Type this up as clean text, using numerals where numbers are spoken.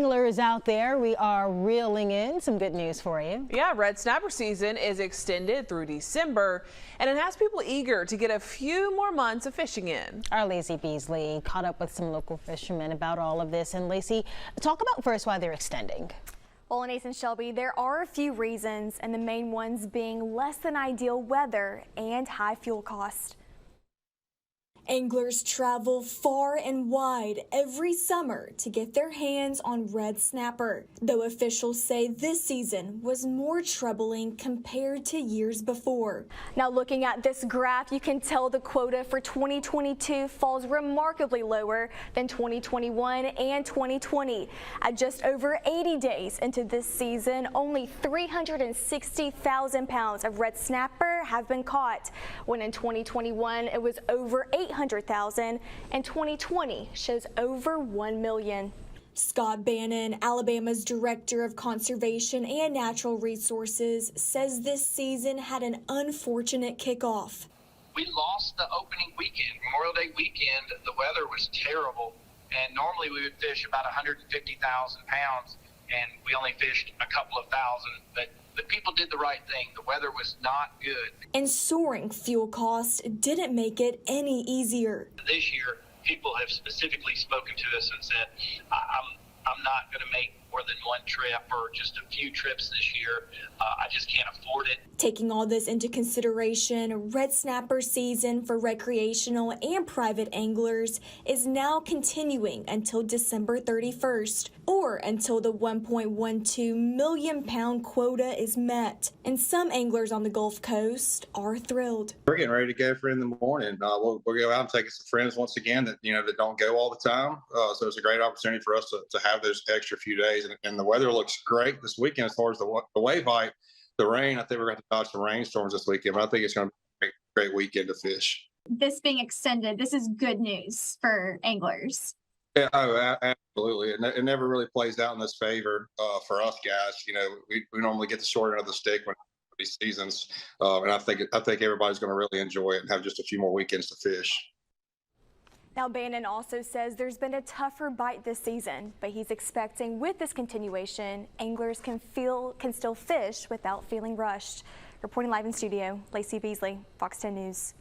anglers out there, we are reeling in some good news for you. Yeah, red snapper season is extended through December, and it has people eager to get a few more months of fishing in. Our Lacey Beasley caught up with some local fishermen about all of this. And Lacey, talk about first why they're extending. Well, Nathan, Shelby, there are a few reasons, and the main ones being less than ideal weather and high fuel cost. Anglers travel far and wide every summer to get their hands on red snapper, though officials say this season was more troubling compared to years before. Now, looking at this graph, you can tell the quota for 2022 falls remarkably lower than 2021 and 2020. At just over 80 days into this season, only 360,000 pounds of red snapper have been caught, when in 2021 it was over 800,000, and 2020 shows over 1 million. Scott Bannon, Alabama's Director of Conservation and Natural Resources, says this season had an unfortunate kickoff. We lost the opening weekend, Memorial Day weekend. The weather was terrible, and normally we would fish about 150,000 pounds, and we only fished a couple of thousand, but the people did the right thing. The weather was not good. And soaring fuel costs didn't make it any easier. This year, people have specifically spoken to us and said, I'm not going to make more than one trip or just a few trips this year. I just can't afford it. Taking all this into consideration, red snapper season for recreational and private anglers is now continuing until December 31st, or until the 1.12 million pound quota is met. And some anglers on the Gulf Coast are thrilled. We're getting ready to go for it in the morning. We'll go out and take some friends once again that that don't go all the time. So it's a great opportunity for us to have those extra few days. And the weather looks great this weekend as far as the wave height. The rain, I think we're going to dodge some rainstorms this weekend, but I think it's going to be a great weekend to fish. This being extended, this is good news for anglers. Yeah, absolutely. It never really plays out in this favor for us guys. We normally get the short end of the stick when these seasons, and I think everybody's going to really enjoy it and have just a few more weekends to fish. Now, Bannon also says there's been a tougher bite this season, but he's expecting with this continuation, anglers can still fish without feeling rushed. Reporting live in studio, Lacey Beasley, Fox 10 News.